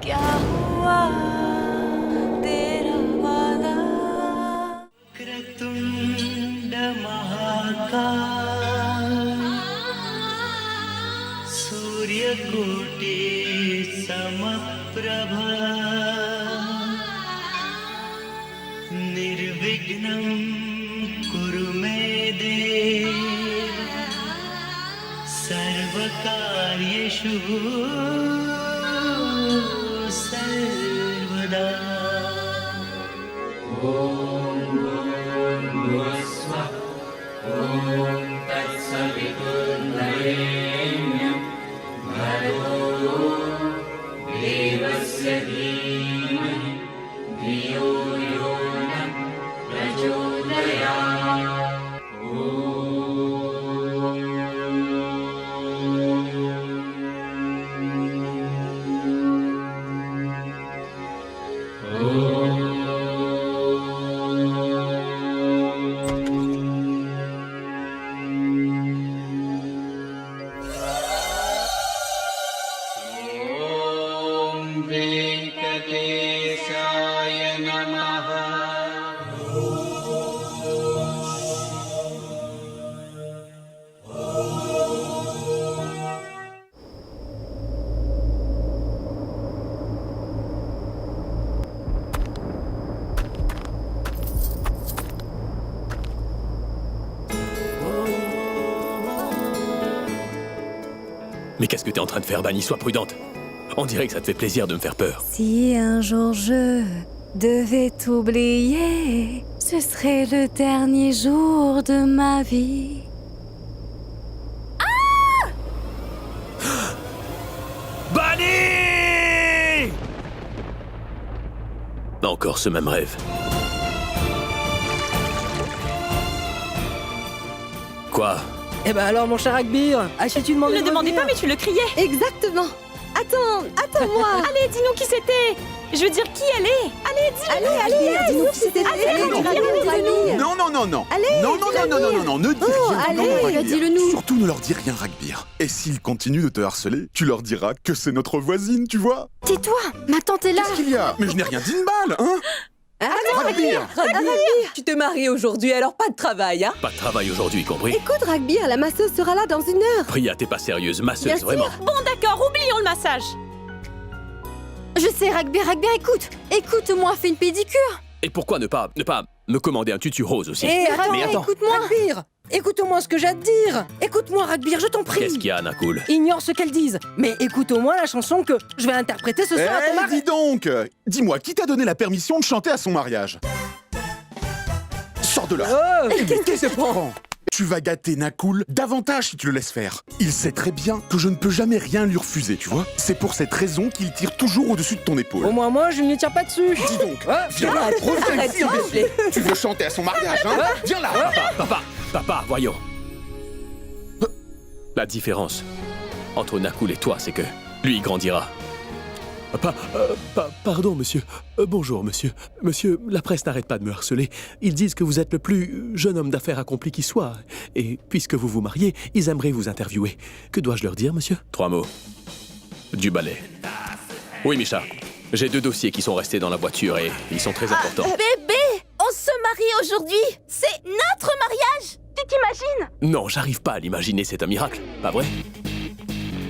क्या हुआ तेरा वादा क्रतुंड महाकाल सूर्यकोटि समप्रभा निर्विघ्नं कुरु मे देव सर्वकार्येषु सर्वदा Mais qu'est-ce que t'es en train de faire, Bunny? Sois prudente. On dirait que ça te fait plaisir de me faire peur. Si un jour je devais t'oublier, ce serait le dernier jour de ma vie. Bunny! Encore ce même rêve. Quoi? Eh ben alors, mon cher Ragbir, tu demandais Ne de demandez revenir. pas, mais tu le criais. Exactement. Attends-moi. Allez, dis-nous qui c'était. Je veux dire, qui elle est. Allez, dis-le. Allez, dis-nous qui c'était. dis-le. Non, non, non, non. Allez, non, non, non, non, non, non, non, ne dis rien. allez, non, Ragbir. dis-le-nous. Surtout ne leur dis rien, Ragbir. Et s'ils continuent de te harceler, tu leur diras que c'est notre voisine, tu vois. Tais-toi, ma tante est là. Qu'est-ce qu'il y a? Mais je n'ai rien dit de mal, hein. Ragbir. Tu te maries aujourd'hui, alors pas de travail, hein? Pas de travail aujourd'hui, compris? Écoute, Ragbir, la masseuse sera là dans 1 heure. Priya, t'es pas sérieuse, Bien masseuse, sûr. vraiment. Bon, d'accord, oublions le massage. Je sais, Ragbir, écoute. Écoute-moi, fais une pédicure. Et pourquoi ne pas me commander un tutu rose aussi? Eh, attends, Mais attends. écoute-moi, Ragbir. Écoute-moi ce que j'ai à te dire. Écoute-moi, Ragbir, je t'en prie. Qu'est-ce qu'il y a, Nakul? Ignore ce qu'elles disent, mais écoute au moins la chanson que je vais interpréter ce soir à ton Eh, mari. dis donc. Dis-moi, qui t'a donné la permission de chanter à son mariage? Sors de là. Oh, qu'est-ce qui se prend? Tu vas gâter Nakul davantage si tu le laisses faire. Il sait très bien que je ne peux jamais rien lui refuser, tu vois. C'est pour cette raison qu'il tire toujours au-dessus de ton épaule. Au moins moi, je ne lui tire pas dessus. Dis donc, Ah, viens là, arrête, reviens arrête, ici, s'il te imbécile. plaît. Tu veux chanter à son mariage, hein? Viens là. Papa, voyons. La différence entre Nakul et toi, c'est que lui, il grandira. Pardon, monsieur. Bonjour, monsieur. Monsieur, la presse n'arrête pas de me harceler. Ils disent que vous êtes le plus jeune homme d'affaires accompli qui soit. Et puisque vous vous mariez, ils aimeraient vous interviewer. Que dois-je leur dire, monsieur? 3 mots. Du balai. Oui, Misha. J'ai 2 dossiers qui sont restés dans la voiture et ils sont très importants. Bébé, on se marie aujourd'hui. C'est notre mariage. Tu t'imagines? Non, j'arrive pas à l'imaginer, c'est un miracle, pas vrai?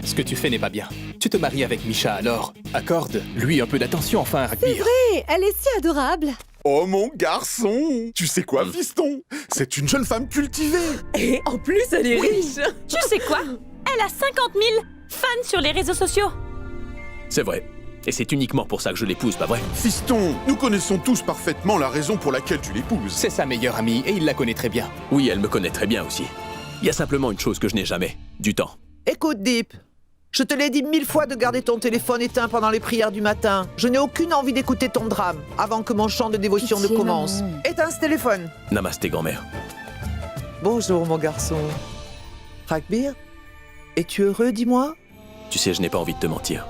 Ce que tu fais n'est pas bien. Tu te maries avec Misha, alors accorde-lui un peu d'attention, enfin, Ragbir. Elle est si adorable. Oh mon garçon! Tu sais quoi, fiston? C'est une jeune femme cultivée! Et en plus, elle est riche. Tu sais quoi? Elle a 50 000 fans sur les réseaux sociaux. C'est vrai. Et c'est uniquement pour ça que je l'épouse, pas vrai? Fiston, nous connaissons tous parfaitement la raison pour laquelle tu l'épouses. C'est sa meilleure amie et il la connaît très bien. Oui, elle me connaît très bien aussi. Il y a simplement une chose que je n'ai jamais. Du temps. Écoute, Deep, je te l'ai dit 1000 fois de garder ton téléphone éteint pendant les prières du matin. Je n'ai aucune envie d'écouter ton drame avant que mon chant de dévotion ne Pitié, commence. maman. Éteins ce téléphone. Namasté, grand-mère. Bonjour, mon garçon. Ragbir, es-tu heureux, dis-moi? Tu sais, je n'ai pas envie de te mentir.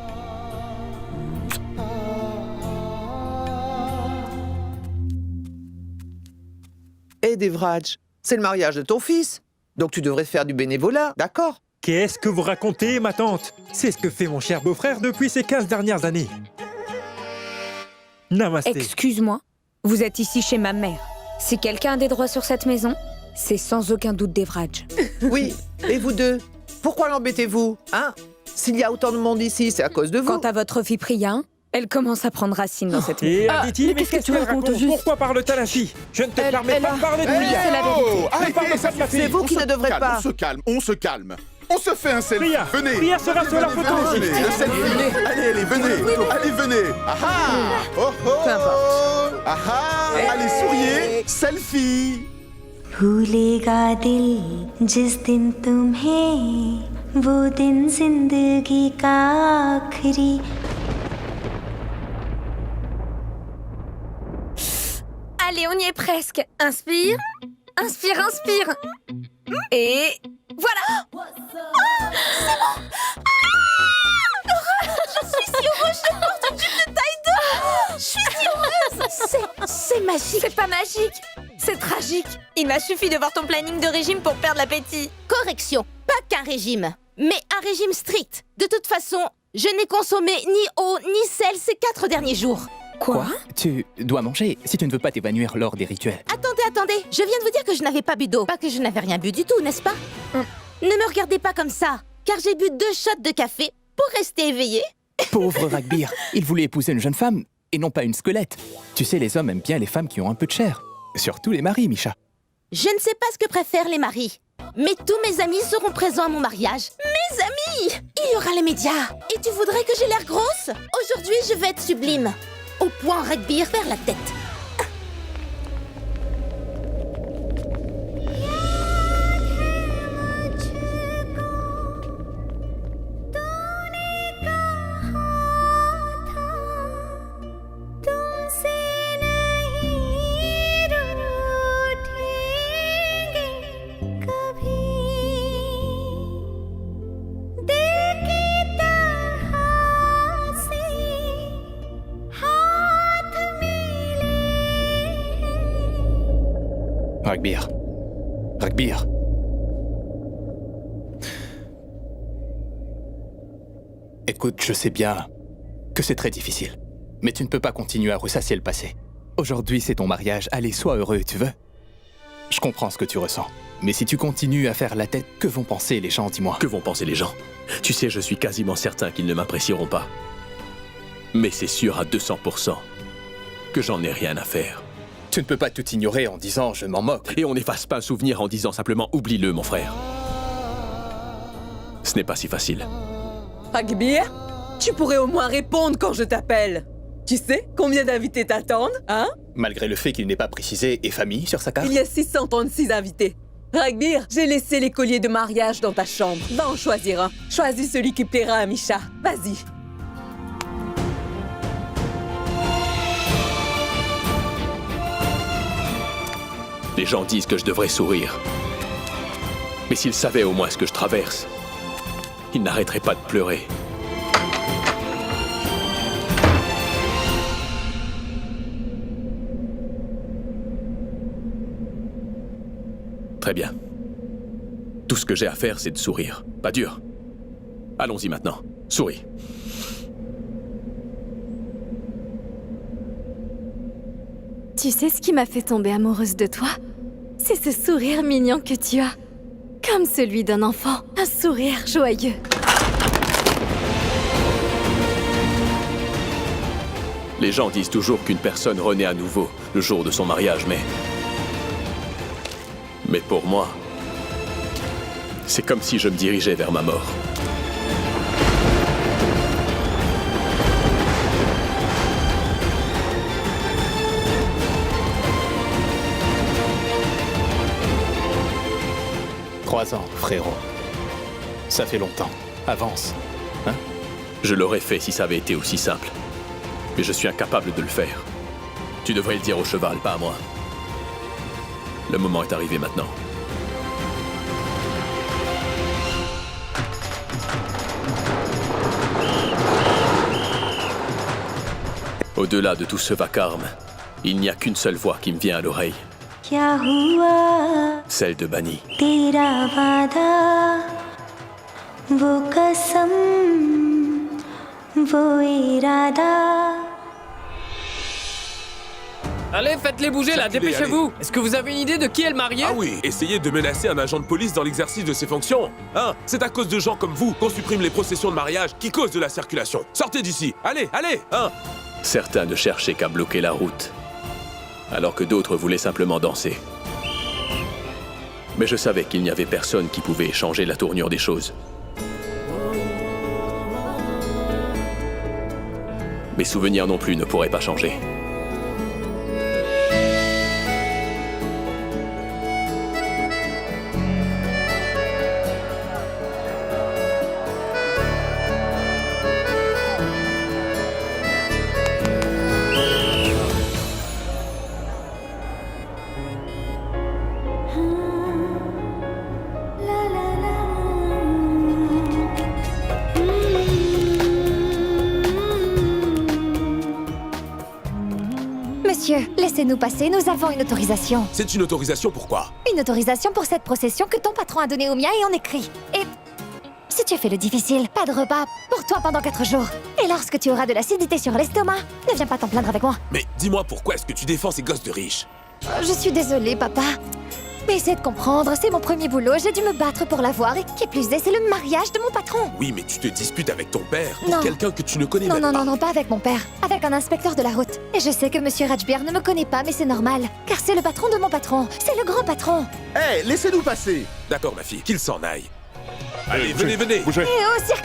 Eh, Devraj, c'est le mariage de ton fils. Donc tu devrais faire du bénévolat, d'accord? Qu'est-ce que vous racontez, ma tante? C'est ce que fait mon cher beau-frère depuis ces 15 dernières années. Namasté. Excuse-moi, vous êtes ici chez ma mère. Si quelqu'un a des droits sur cette maison, c'est sans aucun doute Devraj. Oui, et vous deux? Pourquoi l'embêtez-vous, hein? S'il y a autant de monde ici, c'est à cause de vous. Quant à votre fille Priya, elle commence à prendre racine dans cette maison. Et Aditi, mais qu'est-ce que tu racontes juste? Pourquoi parle-t-elle à la fille? Je ne te permets pas de parler de Priya. c'est la vérité. Arrêtez, parle pas de ma fille. C'est vous qui ne devrez pas. On se calme, on se calme. On se fait un selfie. Priya, Venez. Priya sera sur la photo aussi. Venez, le selfie. Allez, venez. Allez, venez. Ah ah. Oh oh. Peu importe. Ah ah. Allez, souriez. Selfie. भूलेगा दिल जिस दिन तुम्हें वो दिन जिंदगी का आखिरी Allez, on y est presque. Inspire, inspire, inspire. Et voilà. C'est magique. C'est pas magique, c'est tragique. Il m'a suffi de voir ton planning de régime pour perdre l'appétit. Correction, pas qu'un régime, mais un régime strict. De toute façon, je n'ai consommé ni eau ni sel ces 4 derniers jours. Quoi? Tu dois manger si tu ne veux pas t'évanouir lors des rituels. Attendez, je viens de vous dire que je n'avais pas bu d'eau. Pas que je n'avais rien bu du tout, n'est-ce pas? Ne me regardez pas comme ça, car j'ai bu 2 shots de café pour rester éveillée. Pauvre Ragbir, il voulait épouser une jeune femme et non pas une squelette. Tu sais, les hommes aiment bien les femmes qui ont un peu de chair. Surtout les maris, Misha. Je ne sais pas ce que préfèrent les maris, mais tous mes amis seront présents à mon mariage. Mes amis! Il y aura les médias. Et tu voudrais que j'ai l'air grosse? Aujourd'hui, je vais être sublime. Au point Ragbir vers la tête. Ragbir. Ragbir. Écoute, je sais bien que c'est très difficile, mais tu ne peux pas continuer à ressasser le passé. Aujourd'hui, c'est ton mariage. Allez, sois heureux, tu veux? Je comprends ce que tu ressens. Mais si tu continues à faire la tête, que vont penser les gens, dis-moi? Que vont penser les gens? Tu sais, je suis quasiment certain qu'ils ne m'apprécieront pas. Mais c'est sûr à 200% que j'en ai rien à faire. Tu ne peux pas tout ignorer en disant « je m'en moque ». Et on n'efface pas un souvenir en disant simplement « oublie-le, mon frère ». Ce n'est pas si facile. Ragbir, tu pourrais au moins répondre quand je t'appelle. Tu sais combien d'invités t'attendent, hein? Malgré le fait qu'il n'ait pas précisé « et famille » sur sa carte. Il y a 636 invités. Ragbir, j'ai laissé les colliers de mariage dans ta chambre. Va en choisir un. Choisis celui qui plaira à Misha. Vas-y. Les gens disent que je devrais sourire. Mais s'ils savaient au moins ce que je traverse, ils n'arrêteraient pas de pleurer. Très bien. Tout ce que j'ai à faire, c'est de sourire. Pas dur. Allons-y maintenant. Souris. Tu sais ce qui m'a fait tomber amoureuse de toi? C'est ce sourire mignon que tu as. Comme celui d'un enfant. Un sourire joyeux. Les gens disent toujours qu'une personne renaît à nouveau le jour de son mariage, mais pour moi, c'est comme si je me dirigeais vers ma mort. Trois ans, frérot. Ça fait longtemps. Avance. Hein? Je l'aurais fait si ça avait été aussi simple. Mais je suis incapable de le faire. Tu devrais le dire au cheval, pas à moi. Le moment est arrivé maintenant. Au-delà de tout ce vacarme, il n'y a qu'une seule voix qui me vient à l'oreille. क्या हुआ Celle de Bani. तेरा वादा वो कसम वो इरादा Allez, faites-les bouger là, dépêchez-vous. Est-ce que vous avez une idée de qui est le marié? Ah oui, essayez de menacer un agent de police dans l'exercice de ses fonctions. Hein? C'est à cause de gens comme vous qu'on supprime les processions de mariage qui causent de la circulation. Sortez d'ici. Allez, allez, hein? Certains ne cherchaient qu'à bloquer la route, alors que d'autres voulaient simplement danser. Mais je savais qu'il n'y avait personne qui pouvait changer la tournure des choses. Mes souvenirs non plus ne pourraient pas changer. Monsieur, laissez-nous passer, nous avons une autorisation. C'est une autorisation pourquoi? Une autorisation pour cette procession que ton patron a donnée au mien et en écrit. Et si tu fais le difficile, pas de repas pour toi pendant 4 jours. Et lorsque tu auras de l'acidité sur l'estomac, ne viens pas t'en plaindre avec moi. Mais dis-moi pourquoi est-ce que tu défends ces gosses de riches? Je suis désolée, papa. Mais essaie de comprendre, c'est mon premier boulot, j'ai dû me battre pour l'avoir et qui plus est, c'est le mariage de mon patron. Oui, mais tu te disputes avec ton père pour Non. quelqu'un que tu ne connais Non, même non, pas. non, non, pas avec mon père. Avec un inspecteur de la route. Et je sais que Monsieur Rajbir ne me connaît pas, mais c'est normal. Car c'est le patron de mon patron. C'est le grand patron. Hé, laissez-nous passer. D'accord, ma fille, qu'il s'en aille. Allez, venez, venez. Et oh, circulez.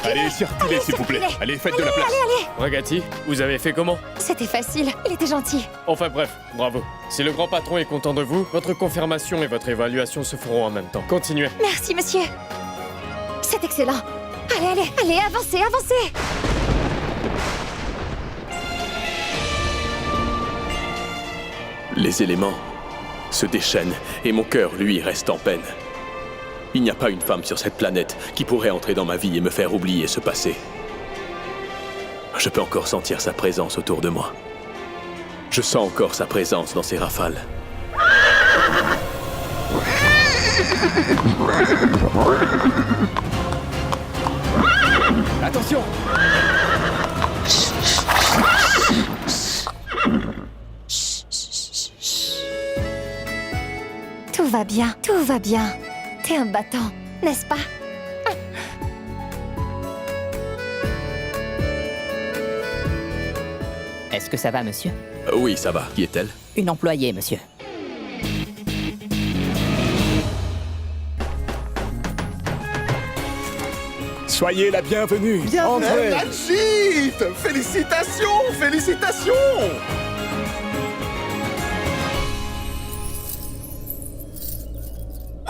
Allez, circulez, s'il vous plaît. Allez, faites de la place. Allez. Ragati, vous avez fait comment? C'était facile, il était gentil. Enfin bref, bravo. Si le grand patron est content de vous, votre confirmation et votre évaluation se feront en même temps. Continuez. Merci, monsieur. C'est excellent. Allez, avancez, avancez. Les éléments se déchaînent et mon cœur, lui, reste en peine. Il n'y a pas une femme sur cette planète qui pourrait entrer dans ma vie et me faire oublier ce passé. Je peux encore sentir sa présence autour de moi. Je sens encore sa présence dans ces rafales. Attention! Tout va bien, tout va bien. T'es un battant, n'est-ce pas? Est-ce que ça va, monsieur? Oui, ça va. Qui est-elle? Une employée, monsieur. Soyez la bienvenue. Entrez. Majid, félicitations, félicitations.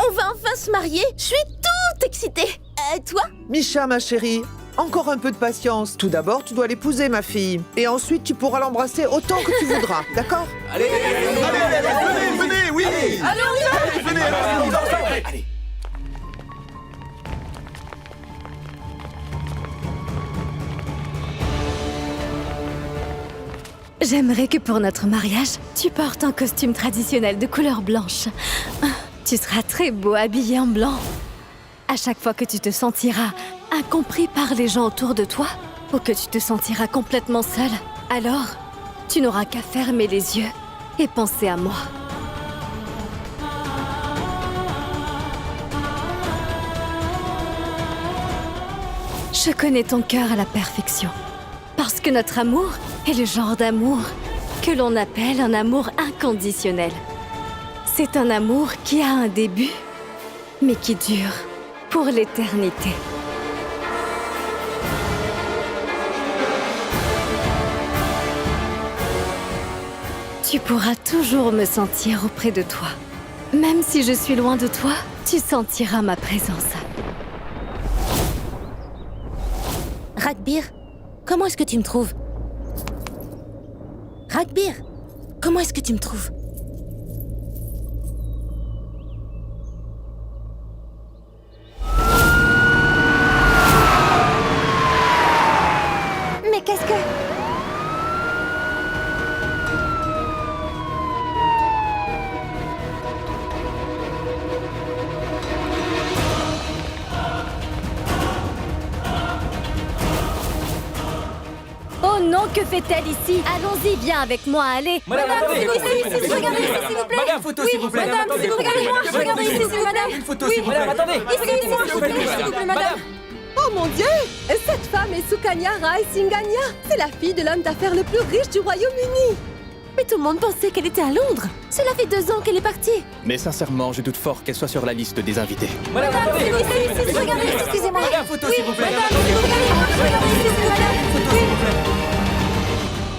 On va enfin se marier. Je suis toute excitée. Toi? Misha, ma chérie, encore un peu de patience. Tout d'abord, tu dois l'épouser, ma fille. Et ensuite, tu pourras l'embrasser autant que tu voudras, d'accord? Allez, venez, oui. Allez, on y va. Venez, Allez. J'aimerais que pour notre mariage, tu portes un costume traditionnel de couleur blanche. Tu seras très beau habillé en blanc. À chaque fois que tu te sentiras incompris par les gens autour de toi, ou que tu te sentiras complètement seul, alors tu n'auras qu'à fermer les yeux et penser à moi. Je connais ton cœur à la perfection. Parce que notre amour est le genre d'amour que l'on appelle un amour inconditionnel. C'est un amour qui a un début, mais qui dure pour l'éternité. Tu pourras toujours me sentir auprès de toi. Même si je suis loin de toi, tu sentiras ma présence. Ragbir, comment est-ce que tu me trouves? Ragbir, comment est-ce que tu me trouves? Mais qu'est-ce que... Oh non, que fait-elle ici? Allons-y, viens avec moi, allez. Madame, attendez, regardez ici, s'il vous plaît. Madame, photo, s'il vous plaît. Madame, s'il vous plaît, regardez-moi. Regardez ici, s'il vous plaît. Une photo, s'il vous plaît. Madame, attendez. Ici, s'il vous plaît, madame. Oh mon Dieu! Cette femme est Sukanya Rai Singania. C'est la fille de l'homme d'affaires le plus riche du Royaume-Uni. Mais tout le monde pensait qu'elle était à Londres. Cela fait 2 ans qu'elle est partie. Mais sincèrement, je doute fort qu'elle soit sur la liste des invités. Madame, attendez. Regardez ici, excusez-moi. Madame, photo, s'il vous plaît. Regardez ici, s'il vous plaît.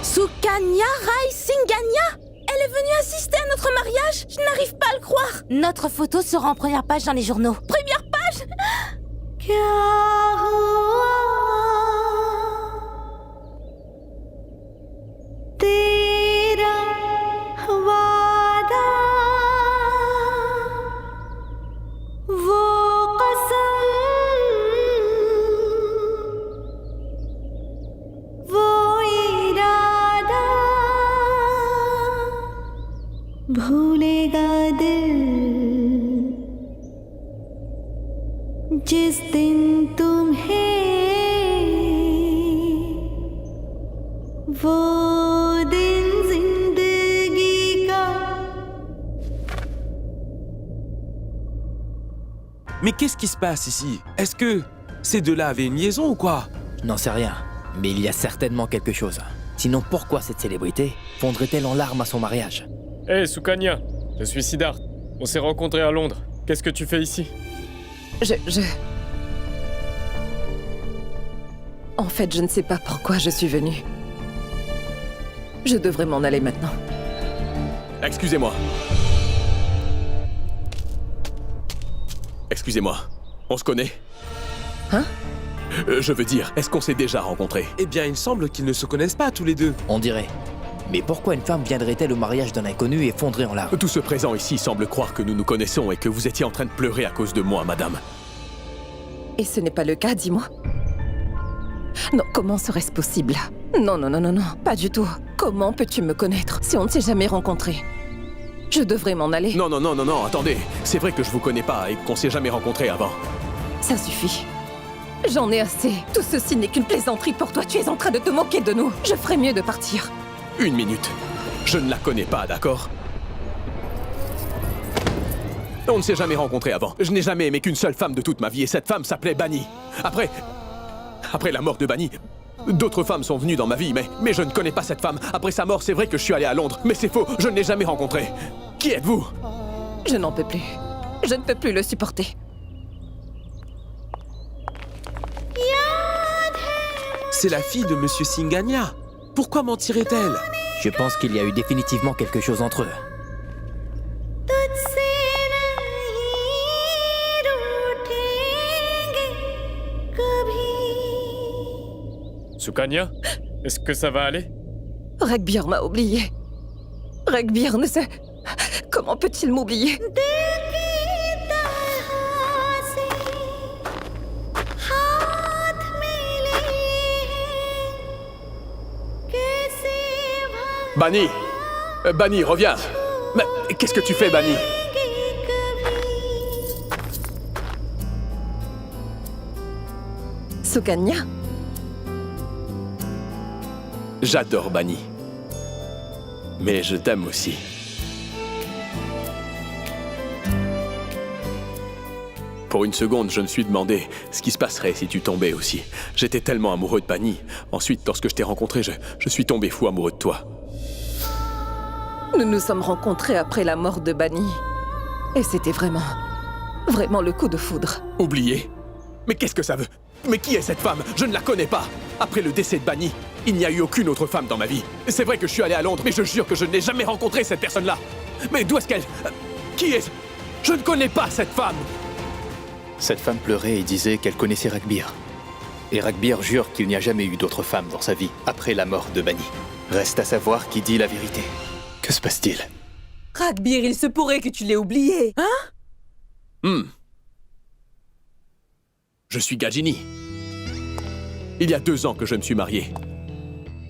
Sukanya Rai Singania? Elle est venue assister à notre mariage? Je n'arrive pas à le croire. Notre photo sera en première page dans les journaux. Première page? तेरा वादा वो कसम वो इरादा भूलेगा दिल जिस दिन तुम्हें वो दिन जिंदगी का। Mais qu'est-ce qui se passe ici? Est-ce que ces deux-là avaient une liaison ou quoi? Je n'en sais rien, mais il y a certainement quelque chose. Sinon, pourquoi cette célébrité fondrait-elle en larmes à son mariage? Hé, Sukanya, je suis Siddharth. On s'est rencontrés à Londres. Qu'est-ce que tu fais ici? En fait, je ne sais pas pourquoi je suis venue. Je devrais m'en aller maintenant. Excusez-moi. Excusez-moi. On se connaît? Hein? Je veux dire, est-ce qu'on s'est déjà rencontrés? Eh bien, il semble qu'ils ne se connaissent pas tous les deux. On dirait. Mais pourquoi une femme viendrait-elle au mariage d'un inconnu et fondrait en larmes? Tout ce présent ici semble croire que nous nous connaissons et que vous étiez en train de pleurer à cause de moi, madame. Et ce n'est pas le cas, dis-moi. Non, comment serait-ce possible? Non, non, non, non, non, pas du tout. Comment peux-tu me connaître si on ne s'est jamais rencontrés? Je devrais m'en aller. Non, non, non, non, non, attendez. C'est vrai que je vous connais pas et qu'on s'est jamais rencontrés avant. Ça suffit. J'en ai assez. Tout ceci n'est qu'une plaisanterie pour toi. Tu es en train de te moquer de nous. Je ferais mieux de partir. 1 minute. Je ne la connais pas, d'accord? On ne s'est jamais rencontrés avant. Je n'ai jamais aimé qu'une seule femme de toute ma vie et cette femme s'appelait Bunny. Après la mort de Bunny, d'autres femmes sont venues dans ma vie, mais je ne connais pas cette femme. Après sa mort, c'est vrai que je suis allé à Londres, mais c'est faux, je ne l'ai jamais rencontrée. Qui êtes-vous? Je n'en peux plus. Je ne peux plus le supporter. C'est la fille de Monsieur Singania. Pourquoi mentirait-elle? Je pense qu'il y a eu définitivement quelque chose entre eux. Sukanya, est-ce que ça va aller? Ragbir m'a oublié. Ragbir ne sait... Comment peut-il m'oublier? Bunny! Bunny, reviens! Mais qu'est-ce que tu fais, Bunny? Sukanya? J'adore Bunny. Mais je t'aime aussi. Pour une seconde, je me suis demandé ce qui se passerait si tu tombais aussi. J'étais tellement amoureux de Bunny. Ensuite, lorsque je t'ai rencontré, je suis tombé fou amoureux de toi. Nous nous sommes rencontrés après la mort de Bunny. Et c'était vraiment le coup de foudre. Oublié? Mais qu'est-ce que ça veut? Mais qui est cette femme? Je ne la connais pas. Après le décès de Bunny, il n'y a eu aucune autre femme dans ma vie. C'est vrai que je suis allé à Londres, mais je jure que je n'ai jamais rencontré cette personne-là. Mais d'où est-ce qu'elle... Qui est... Je ne connais pas cette femme. Cette femme pleurait et disait qu'elle connaissait Ragbir. Et Ragbir jure qu'il n'y a jamais eu d'autre femme dans sa vie après la mort de Bunny. Reste à savoir qui dit la vérité. Que se passe-t-il? Ragbir, il se pourrait que tu l'aies oublié, hein? Je suis Gajini. Il y a 2 ans que je me suis marié.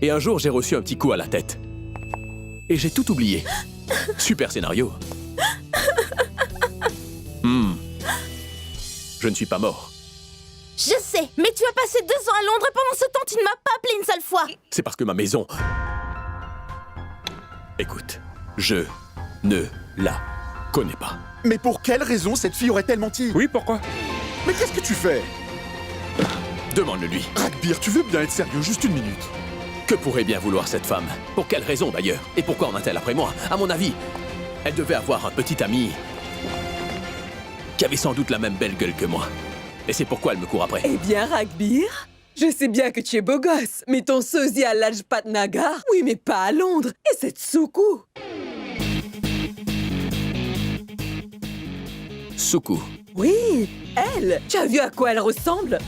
Et un jour, j'ai reçu un petit coup à la tête. Et j'ai tout oublié. Super scénario. Je ne suis pas mort. Je sais, mais tu as passé 2 ans à Londres et pendant ce temps, tu ne m'as pas appelé une seule fois. C'est parce que ma maison... Écoute, je ne la connais pas. Mais pour quelle raison cette fille aurait-elle menti? Oui, pourquoi? Mais qu'est-ce que tu fais? Demande-le-lui. Ragbir, tu veux bien être sérieux juste une minute? Que pourrait bien vouloir cette femme? Pour quelle raison d'ailleurs? Et pourquoi en a-t-elle après moi? À mon avis, elle devait avoir un petit ami qui avait sans doute la même belle gueule que moi. Et c'est pourquoi elle me court après. Eh bien, Ragbir, je sais bien que tu es beau gosse, mais ton sosie à Lajpat Nagar, oui, mais pas à Londres. Et cette Soukou. Soukou. Oui, elle. Tu as vu à quoi elle ressemble?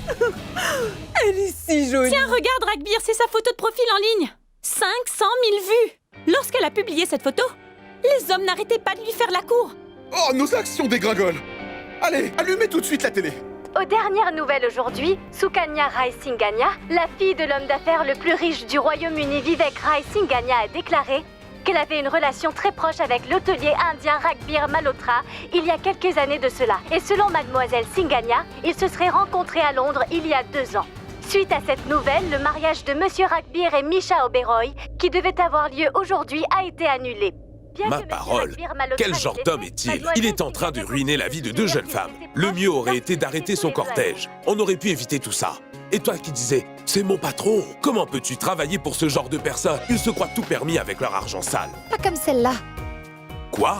Elle est si jolie. Tiens, regarde, Ragbir, c'est sa photo de profil en ligne. 500 000 vues. Lorsqu'elle a publié cette photo, les hommes n'arrêtaient pas de lui faire la cour. Oh, nos actions dégringolent. Allez, allumez tout de suite la télé. Aux dernières nouvelles aujourd'hui, Sukanya Rai Singhania, la fille de l'homme d'affaires le plus riche du Royaume-Uni, Vivek Rai Singhania, a déclaré qu'elle avait une relation très proche avec l'hôtelier indien Ragbir Malhotra il y a quelques années de cela. Et selon mademoiselle Singhania, ils se seraient rencontrés à Londres il y a 2 ans. Suite à cette nouvelle, le mariage de monsieur Ragbir et Misha Oberoi, qui devait avoir lieu aujourd'hui, a été annulé. Ma parole, quel genre d'homme est-il? Il est en train de ruiner la vie de 2 jeunes femmes. Le mieux aurait été d'arrêter son cortège. On aurait pu éviter tout ça. Et toi qui disais, c'est mon patron, comment peux-tu travailler pour ce genre de personnes? Ils se croient tout permis avec leur argent sale. Pas comme celle-là. Quoi?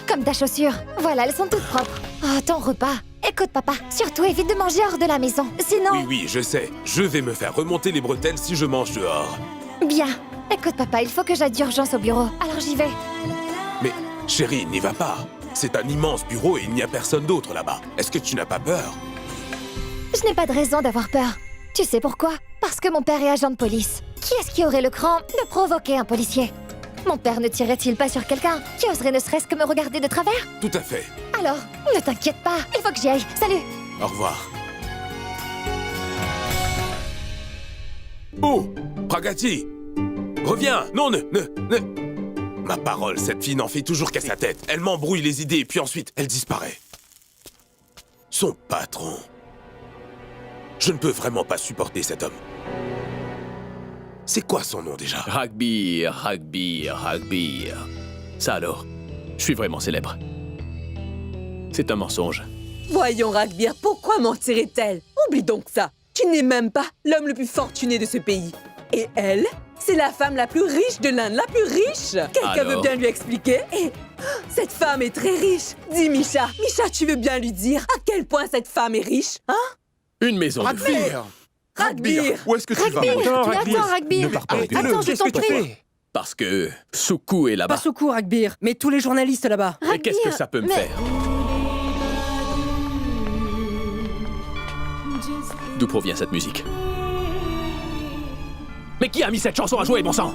Comme ta chaussure. Voilà, elles sont toutes propres. Oh, ton repas. Écoute, papa, surtout évite de manger hors de la maison. Sinon... Oui, je sais. Je vais me faire remonter les bretelles si je mange dehors. Bien. Écoute, papa, il faut que j'aille d'urgence au bureau. Alors j'y vais. Mais, chérie, n'y va pas. C'est un immense bureau et il n'y a personne d'autre là-bas. Est-ce que tu n'as pas peur? Je n'ai pas de raison d'avoir peur. Tu sais pourquoi? Parce que mon père est agent de police. Qui est-ce qui aurait le cran de provoquer un policier? Mon père ne tirerait-il pas sur quelqu'un qui oserait ne serait-ce que me regarder de travers? Tout à fait. Alors, ne t'inquiète pas, il faut que j'y aille. Salut! Au revoir. Oh, Pragati! Reviens! Non, ne... Ma parole, cette fille n'en fait toujours qu'à sa tête. Elle m'embrouille les idées, puis ensuite, elle disparaît. Son patron... Je ne peux vraiment pas supporter cet homme. C'est quoi son nom déjà? Ragbir. Ça alors, je suis vraiment célèbre. C'est un mensonge. Voyons, Ragbir, pourquoi mentirait-elle? Oublie donc ça. Tu n'es même pas l'homme le plus fortuné de ce pays. Et elle, c'est la femme la plus riche de l'Inde, la plus riche. Quelqu'un veut bien lui expliquer? Et cette femme est très riche. Dis, Misha. Misha, tu veux bien lui dire à quel point cette femme est riche, hein? Une maison de Ragbir! Ragbir! Où est-ce que tu vas? Attends, Ragbir. Ne pars pas, Ragbir. Attends, je t'en prie. Parce que Soukou est là-bas. Pas Soukou, Ragbir, mais tous les journalistes là-bas. Et qu'est-ce que ça peut me faire? D'où provient cette musique? Mais qui a mis cette chanson à jouer, bon sang?